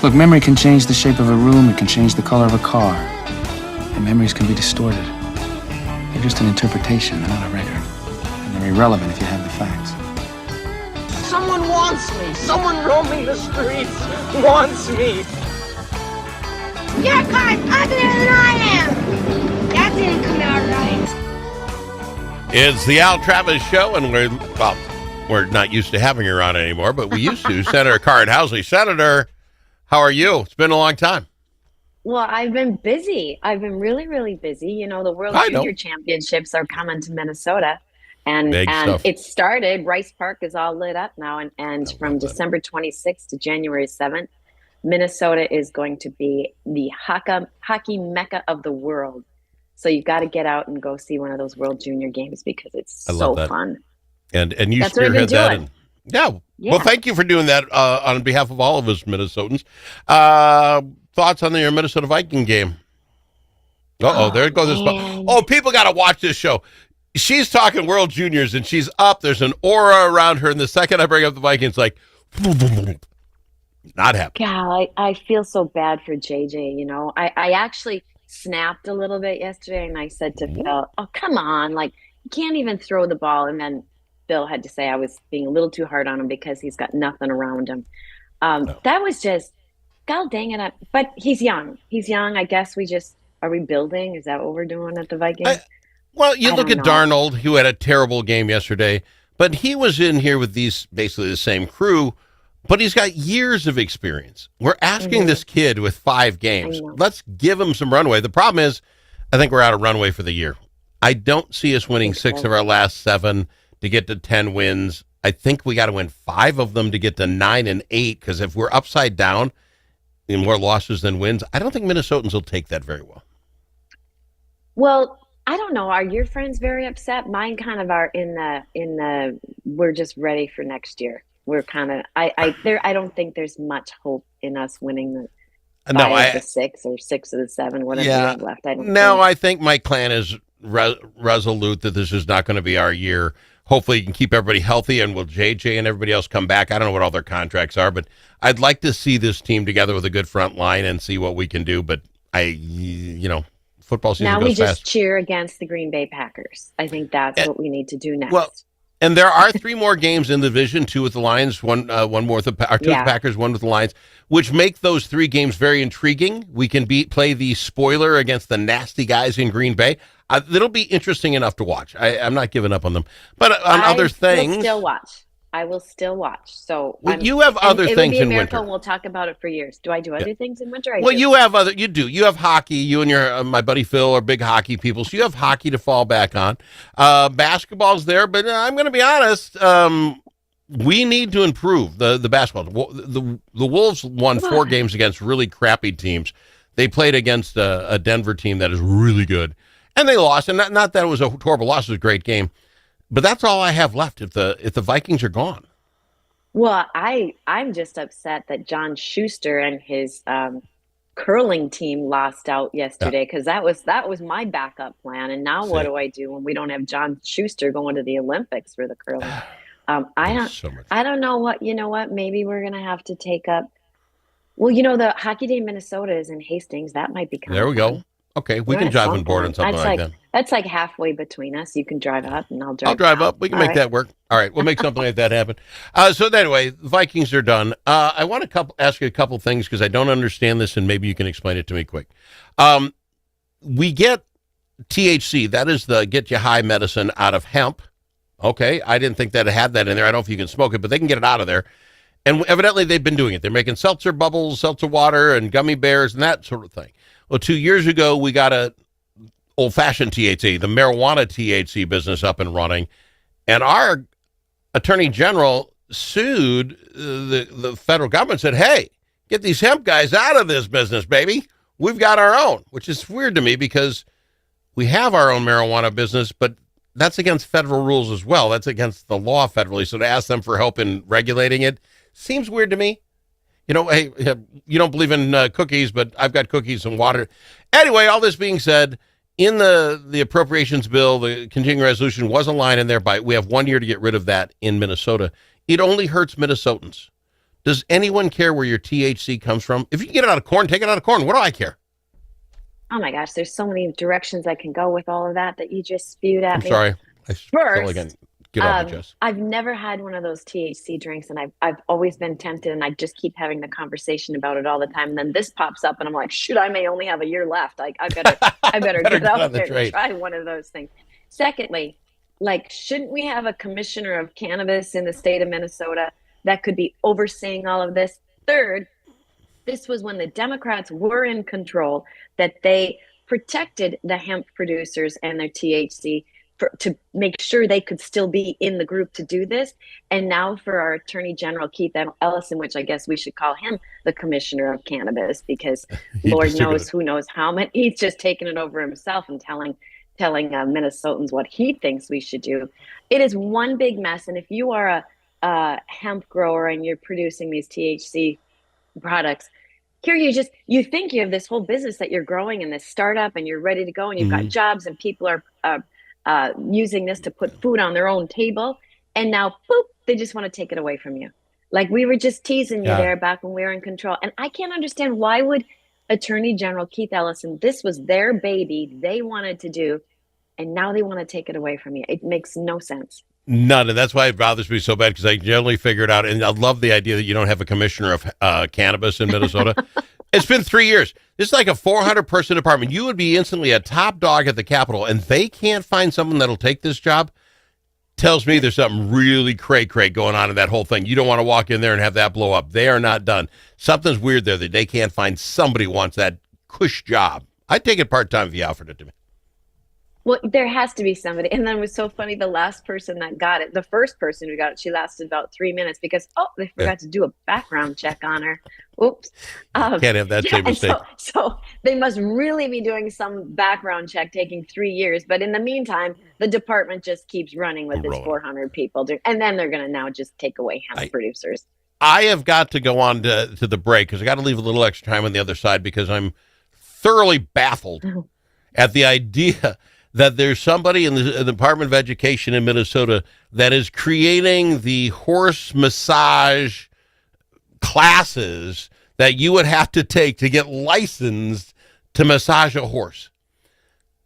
Look, memory can change the shape of a room, it can change the color of a car. And memories can be distorted. They're just an interpretation, they're not a record. And they're irrelevant if you have the facts. Someone wants me. Someone roaming the streets wants me. Your car's uglier than I am. That didn't come out right. It's the Al Travis Show, and we're not used to having her on anymore, but we used to. Senator Karin Housley. Senator, how are you? It's been a long time. Well, I've been busy. I've been really, really busy. You know, the World Junior Championships are coming to Minnesota. And it started. Rice Park is all lit up now. And from December 26th to January 7th, Minnesota is going to be the hockey mecca of the world. So you've got to get out and go see one of those World Junior Games because it's so fun. And you spearhead that. And, yeah. Well, thank you for doing that on behalf of all of us Minnesotans. Thoughts on your Minnesota Viking game? There it goes. People got to watch this show. She's talking World Juniors, and she's up. There's an aura around her, and the second I bring up the Vikings, like, not happy. God, I feel so bad for JJ, you know. I actually snapped a little bit yesterday, and I said to Phil, oh, come on. Like, you can't even throw the ball. And then Phil had to say I was being a little too hard on him because he's got nothing around him. That was just, God dang it. But he's young. He's young. I guess are we building? Is that what we're doing at the Vikings? Well, you look at Darnold, who had a terrible game yesterday, but he was in here with basically the same crew, but he's got years of experience. We're asking this kid with 5 games. Let's give him some runway. The problem is, I think we're out of runway for the year. I don't see us winning 6 of our last 7 to get to 10 wins. I think we got to win 5 of them to get to 9 and 8, because if we're upside down in more losses than wins, I don't think Minnesotans will take that very well. Well, I don't know. Are your friends very upset? Mine kind of are in the we're just ready for next year. We're kind of I don't think there's much hope in us winning the 5 of the 6 or 6 of the 7, whatever we have left. I think my clan is resolute that this is not going to be our year. Hopefully you can keep everybody healthy, and will JJ and everybody else come back? I don't know what all their contracts are, but I'd like to see this team together with a good front line and see what we can do. But football season now goes we just fast. Cheer against the Green Bay Packers. I think that's what we need to do next. Well, and there are 3 more games in the division: 2 with the Lions, one more with the 2 with the Packers, 1 with the Lions, which make those 3 games very intriguing. We can play the spoiler against the nasty guys in Green Bay. It'll be interesting enough to watch. I'm not giving up on them, but on other things, I will still watch. So you have other things in winter. And we'll talk about it for years. Do I do other things in winter? You do. You have hockey. You and your my buddy Phil are big hockey people, so you have hockey to fall back on. Basketball's there, but I'm going to be honest. We need to improve the basketball. The Wolves won 4 games against really crappy teams. They played against a Denver team that is really good, and they lost. And not that it was a horrible loss; it was a great game. But that's all I have left if the Vikings are gone. Well, I'm just upset that John Schuster and his curling team lost out yesterday, because that was my backup plan. And now what do I do when we don't have John Schuster going to the Olympics for the curling? I don't know what, maybe we're going to have to take up. Well, the Hockey Day Minnesota is in Hastings. That might be kind There of we go. Okay, we can drive on board on something like that. That's like halfway between us. You can drive up, and I'll drive. I'll drive up. We can make that work. All right, we'll make something like that happen. So anyway, the Vikings are done. I want to ask you a couple things because I don't understand this, and maybe you can explain it to me quick. We get THC. That is the get you high medicine out of hemp. Okay, I didn't think that it had that in there. I don't know if you can smoke it, but they can get it out of there. And evidently they've been doing it. They're making seltzer bubbles, seltzer water, and gummy bears, and that sort of thing. Well, 2 years ago, we got a old-fashioned THC, the marijuana THC business up and running, and our attorney general sued the federal government, said, hey, get these hemp guys out of this business, baby. We've got our own, which is weird to me because we have our own marijuana business, but that's against federal rules as well. That's against the law federally, so to ask them for help in regulating it seems weird to me. Hey, you don't believe in cookies, but I've got cookies and water. Anyway, all this being said, in the appropriations bill, the continuing resolution was a line in there we have 1 year to get rid of that in Minnesota. It only hurts Minnesotans. Does anyone care where your THC comes from? If you can get it out of corn, take it out of corn. What do I care? Oh my gosh, there's so many directions I can go with all of that you just spewed at me. I'm sorry. First, get off the chest. I've never had one of those THC drinks, and I've always been tempted, and I just keep having the conversation about it all the time. And then this pops up, and I'm like, shoot, I may only have a year left. I better get out there and try one of those things. Secondly, shouldn't we have a commissioner of cannabis in the state of Minnesota that could be overseeing all of this? Third, this was when the Democrats were in control, that they protected the hemp producers and their THC to make sure they could still be in the group to do this. And now for our Attorney General, Keith Ellison, which I guess we should call him the commissioner of cannabis, because Lord knows who knows how many, he's just taken it over himself and telling Minnesotans what he thinks we should do. It is one big mess. And if you are a hemp grower and you're producing these THC products, here you think you have this whole business that you're growing and this startup and you're ready to go and you've got jobs and people are using this to put food on their own table, and now boop, they just want to take it away from you. Like we were just teasing you there back when we were in control. And I can't understand, why would Attorney General Keith Ellison, this was their baby they wanted to do, and now they want to take it away from you. It makes no sense. None. And that's why it bothers me so bad, because I generally figured out, and I love the idea that you don't have a commissioner of cannabis in Minnesota. It's been 3 years. This is like a 400-person department. You would be instantly a top dog at the Capitol, and they can't find someone that'll take this job. Tells me there's something really cray-cray going on in that whole thing. You don't want to walk in there and have that blow up. They are not done. Something's weird there that they can't find somebody who wants that cush job. I'd take it part-time if you offered it to me. Well, there has to be somebody. And then it was so funny, the last person that got it, the first person who got it, she lasted about 3 minutes because, they forgot to do a background check on her. Oops. Can't have that same mistake. So they must really be doing some background check taking 3 years. But in the meantime, the department just keeps running with its 400 people. And then they're going to now just take away hemp producers. I have got to go on to the break because I got to leave a little extra time on the other side because I'm thoroughly baffled at the idea that there's somebody in the Department of Education in Minnesota that is creating the horse massage classes that you would have to take to get licensed to massage a horse.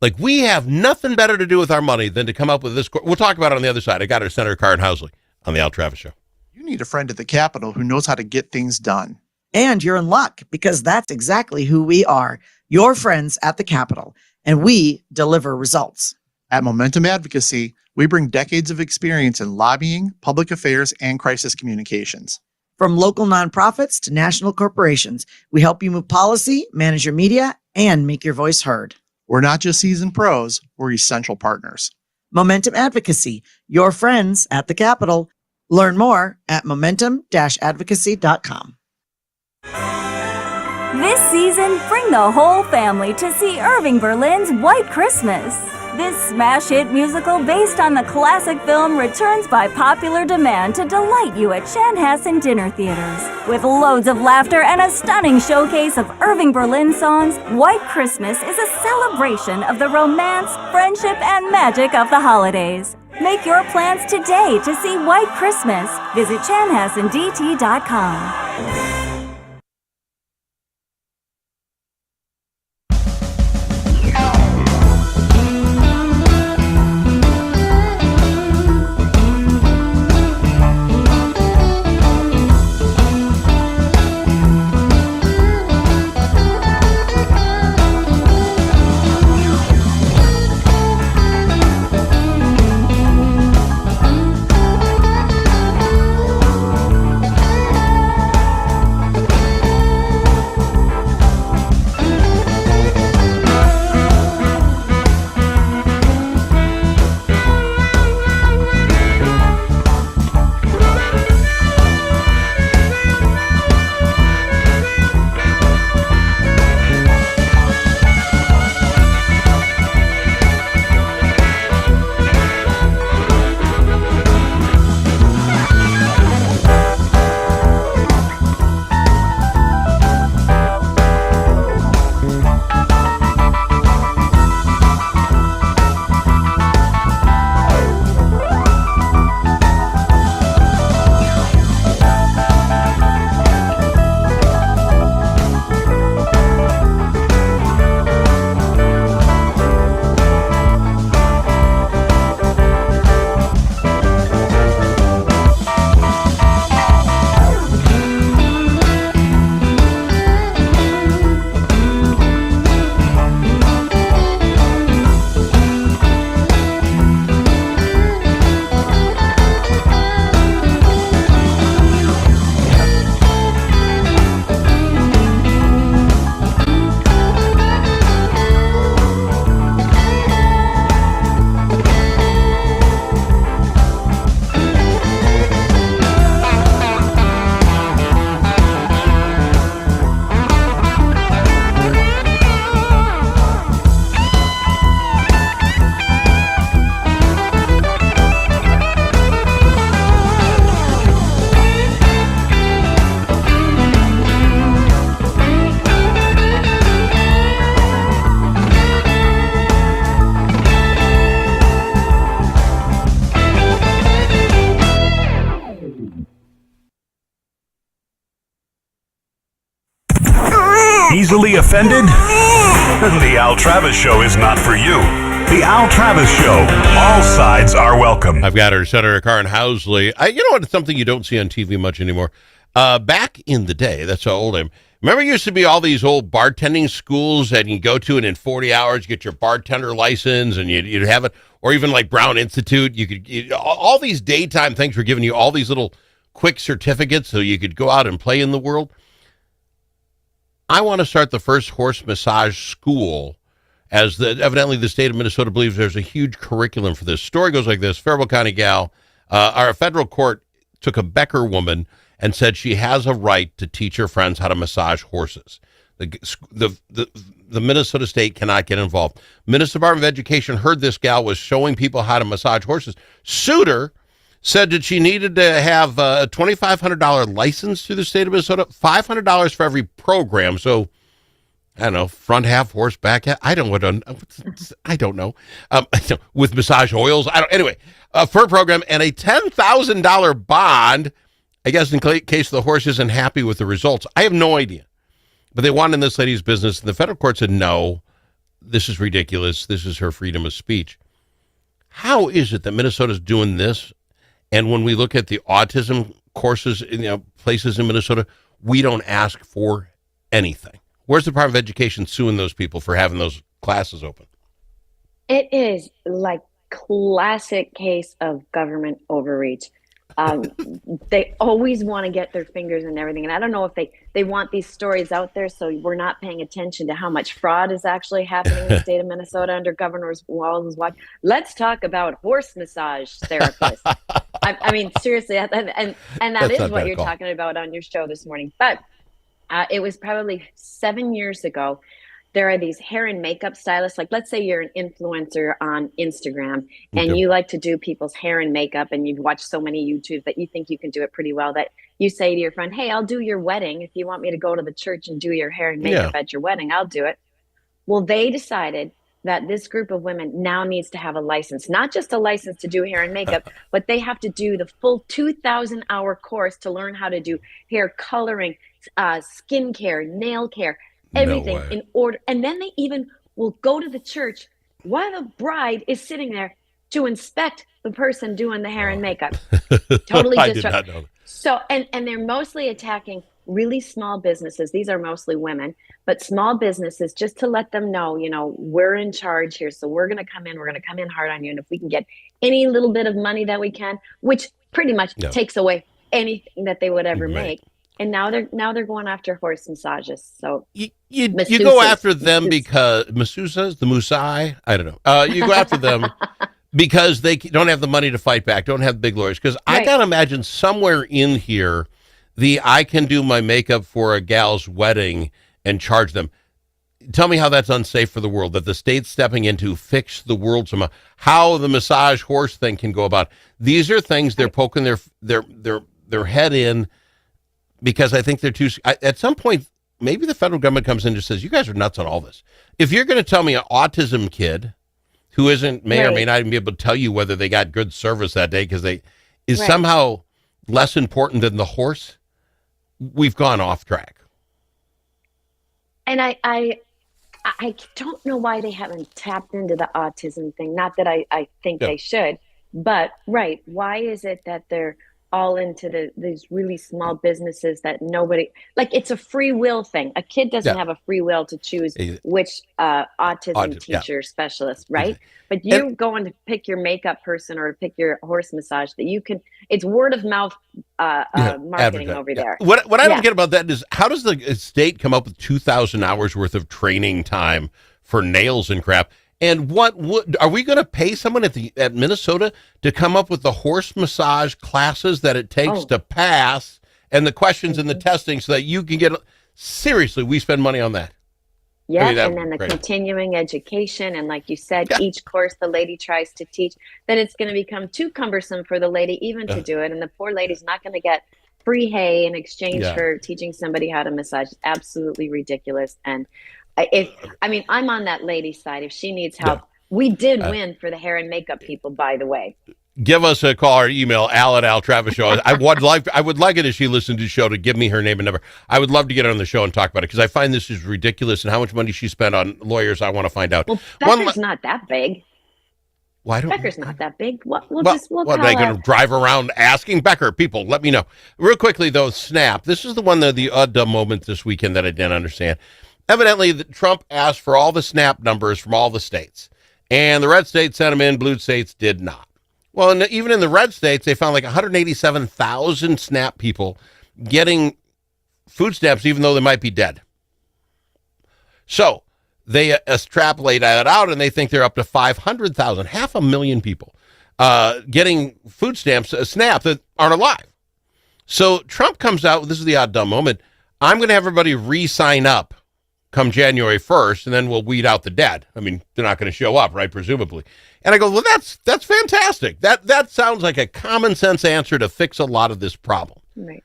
Like, we have nothing better to do with our money than to come up with this. We'll talk about it on the other side. I got our Senator Karin Housley on the Al Travis Show. You need a friend at the Capitol who knows how to get things done. And you're in luck, because that's exactly who we are, your friends at the Capitol. And we deliver results. At Momentum Advocacy, we bring decades of experience in lobbying, public affairs, and crisis communications. From local nonprofits to national corporations, we help you move policy, manage your media, and make your voice heard. We're not just seasoned pros, we're essential partners. Momentum Advocacy, your friends at the Capitol. Learn more at momentum-advocacy.com. This season, bring the whole family to see Irving Berlin's White Christmas. This smash hit musical based on the classic film returns by popular demand to delight you at Chanhassen dinner theaters. With loads of laughter and a stunning showcase of Irving Berlin songs, White Christmas is a celebration of the romance, friendship, and magic of the holidays. Make your plans today to see White Christmas. Visit chanhassendt.com. easily offended? The Al Travis Show is not for you. The Al Travis Show. All sides are welcome. I've got her, Senator Karin Housley. You know what? It's something you don't see on TV much anymore. Back in the day, that's how old I am. Remember, it used to be all these old bartending schools that you go to, and in 40 hours, you get your bartender license, and you'd have it, or even like Brown Institute. All these daytime things were giving you all these little quick certificates so you could go out and play in the world. I want to start the first horse massage school, as evidently the state of Minnesota believes there's a huge curriculum for this. Story goes like this. Faribault County gal, our federal court took a Becker woman and said she has a right to teach her friends how to massage horses. The Minnesota state cannot get involved. Minnesota Department of Education heard this gal was showing people how to massage horses. Sued her, said that she needed to have a $2,500 license through the state of Minnesota, $500 for every program. So, I don't know, front half horse, back half. I don't know. With massage oils. Anyway, for a program and a $10,000 bond, I guess in case the horse isn't happy with the results. I have no idea. But they wanted in this lady's business, and the federal court said, no, this is ridiculous. This is her freedom of speech. How is it that Minnesota's doing this? And when we look at the autism courses in places in Minnesota, we don't ask for anything. Where's the Department of Education suing those people for having those classes open? It is like classic case of government overreach. They always want to get their fingers in everything. And I don't know if they want these stories out there so we're not paying attention to how much fraud is actually happening in the state of Minnesota under Governor Walz's watch. Let's talk about horse massage therapists. I mean, seriously, and that is what you're talking about on your show this morning. But it was probably 7 years ago. There are these hair and makeup stylists. Like, let's say you're an influencer on Instagram and you like to do people's hair and makeup, and you've watched so many YouTubes that you think you can do it pretty well, that you say to your friend, hey, I'll do your wedding. If you want me to go to the church and do your hair and makeup at your wedding, I'll do it. Well, they decided that this group of women now needs to have a license, not just a license to do hair and makeup, but they have to do the full 2,000-hour course to learn how to do hair coloring, skincare, nail care, everything in order. And then they even will go to the church while the bride is sitting there to inspect the person doing the hair and makeup. Totally I did not know that. So, and they're mostly attacking really small businesses. These are mostly women, but small businesses, just to let them know, we're in charge here. So we're going to come in hard on you. And if we can get any little bit of money that we can, which pretty much takes away anything that they would ever make. And now they're going after horse massages. So you go after them because masseuses, the Musai, I don't know. You go after them because they don't have the money to fight back, don't have big lawyers. Because I gotta imagine somewhere in here, I can do my makeup for a gal's wedding and charge them. Tell me how that's unsafe for the world, that the state's stepping in to fix the world somehow. How the massage horse thing can go about. These are things they're poking their head in. Because I think they're too. At some point, maybe the federal government comes in and just says, "You guys are nuts on all this." If you're going to tell me an autism kid who may or may not even be able to tell you whether they got good service that day because is somehow less important than the horse, we've gone off track. And I don't know why they haven't tapped into the autism thing. Not that I think they should, but why is it that they're all into these really small businesses that nobody, like, it's a free will thing. A kid doesn't have a free will to choose which autism teacher specialist, right? But you're going to pick your makeup person or pick your horse massage that you can, it's word of mouth marketing over there. What I don't get about that is, how does the state come up with 2,000 hours worth of training time for nails and crap? And what are we going to pay someone at Minnesota to come up with the horse massage classes that it takes to pass, and the questions and the testing so that you can get? Seriously, we spend money on that. Yeah, and then the continuing education, and like you said, each course the lady tries to teach, then it's going to become too cumbersome for the lady even to do it, and the poor lady's not going to get free hay in exchange for teaching somebody how to massage. It's absolutely ridiculous. And I'm on that lady's side. If she needs help, we did win for the hair and makeup people, by the way. give us a call or email, Al@AlTravisShow. I would like it if she listened to the show to give me her name and number. I would love to get her on the show and talk about it because I find this is ridiculous and how much money she spent on lawyers. I want to find out. Well, Becker's not that big. Why don't Becker's not that big. We'll are they going to drive around asking Becker? People, let me know. Real quickly, though, SNAP. This is the one, the odd moment this weekend that I didn't understand. Evidently, Trump asked for all the SNAP numbers from all the states. And the red states sent them in, blue states did not. Well, even in the red states, they found like 187,000 SNAP people getting food stamps, even though they might be dead. So they extrapolate that out, and they think they're up to 500,000, 500,000 people getting food stamps, SNAP, that aren't alive. So Trump comes out, this is the odd dumb moment, I'm going to have everybody re-sign up come January 1st, and then we'll weed out the dead. I mean, they're not going to show up, right, presumably. And I go, well, that's fantastic. That sounds like a common sense answer to fix a lot of this problem. Right.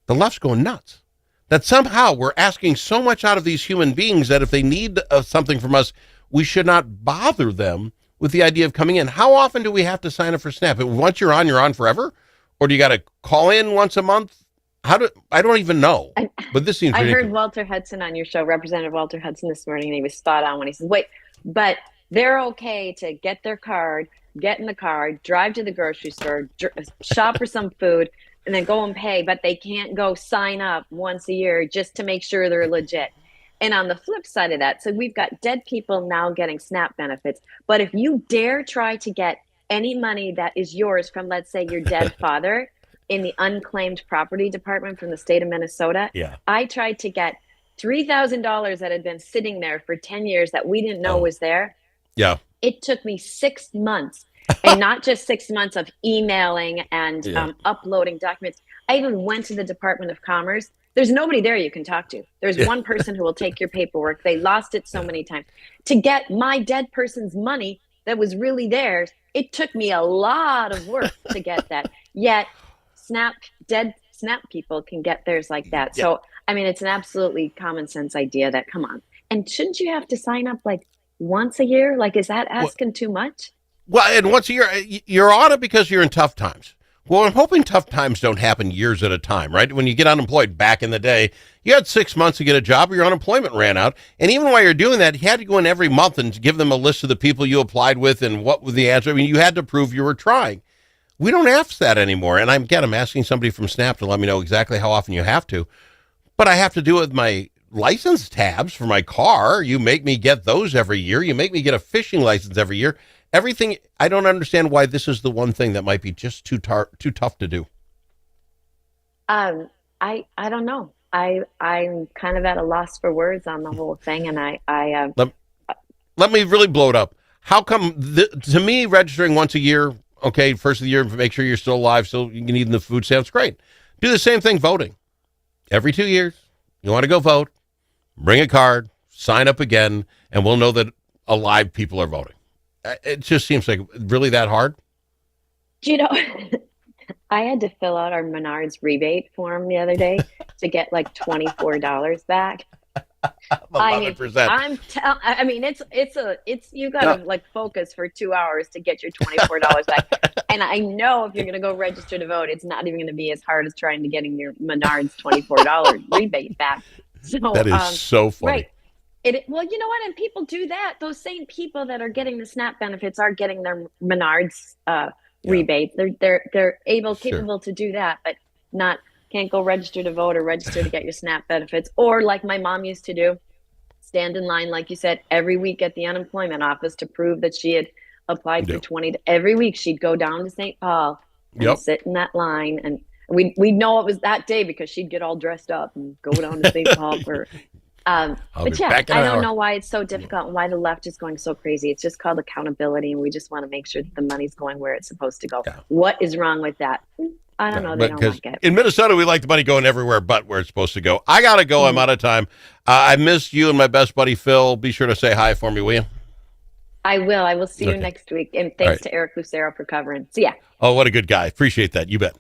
The left's going nuts. That somehow we're asking so much out of these human beings that if they need something from us, we should not bother them with the idea of coming in. How often do we have to sign up for SNAP? Once you're on forever? Or do you got to call in once a month? I don't even know, but this seems ridiculous. I heard Walter Hudson on your show, Representative Walter Hudson this morning, and he was spot on when he says, wait, but they're okay to get their card, get in the car, drive to the grocery store, shop for some food, and then go and pay, but they can't go sign up once a year just to make sure they're legit. And on the flip side of that, so we've got dead people now getting SNAP benefits, but if you dare try to get any money that is yours from, let's say, your dead father, in the unclaimed property department from the state of Minnesota, I tried to get $3,000 that had been sitting there for 10 years that we didn't know was there. Yeah. It took me 6 months, and not just 6 months of emailing and uploading documents. I even went to the Department of Commerce. There's nobody there you can talk to. There's one person who will take your paperwork. They lost it so many times. To get my dead person's money that was really theirs, it took me a lot of work to get that. Yet, dead SNAP people can get theirs like that. Yeah. So, I mean, it's an absolutely common sense idea that, come on. And shouldn't you have to sign up like once a year? Like, is that asking too much? Well, and once a year, you're on it because you're in tough times. Well, I'm hoping tough times don't happen years at a time, right? When you get unemployed back in the day, you had 6 months to get a job or your unemployment ran out. And even while you're doing that, you had to go in every month and give them a list of the people you applied with and what was the answer. I mean, you had to prove you were trying. We don't ask that anymore. And I'm asking somebody from SNAP to let me know exactly how often you have to. But I have to do it with my license tabs for my car. You make me get those every year. You make me get a fishing license every year. Everything. I don't understand why this is the one thing that might be just too tough to do. I don't know. I'm kind of at a loss for words on the whole thing. And let me really blow it up. How come, to me, registering once a year, okay, first of the year, make sure you're still alive, so you can eat the food stamps, great. Do the same thing voting. Every 2 years, you want to go vote, bring a card, sign up again, and we'll know that alive people are voting. It just seems like really that hard. You know, I had to fill out our Menards rebate form the other day to get like $24 back. 11%. I mean, it's you got to like focus for 2 hours to get your $24 back. And I know if you're going to go register to vote, it's not even going to be as hard as trying to getting your Menards $24 rebate back. So that is so funny. Right. Well, you know what? And people do that. Those same people that are getting the SNAP benefits are getting their Menards rebate. They're capable to do that, but can't go register to vote or register to get your SNAP benefits. Or like my mom used to do, stand in line, like you said, every week at the unemployment office to prove that she had applied for 20. Every week she'd go down to St. Paul and sit in that line. And we'd know it was that day because she'd get all dressed up and go down to St. Paul for... but yeah, I don't know why it's so difficult and why the left is going so crazy. It's just called accountability, and we just want to make sure that the money's going where it's supposed to go. Yeah. What is wrong with that? I don't know. They don't like it. In Minnesota, we like the money going everywhere but where it's supposed to go. I got to go. I'm out of time. I missed you and my best buddy, Phil. Be sure to say hi for me, will you? I will. I will see you next week. And thanks to Eric Lucero for covering. See ya. Oh, what a good guy. Appreciate that. You bet.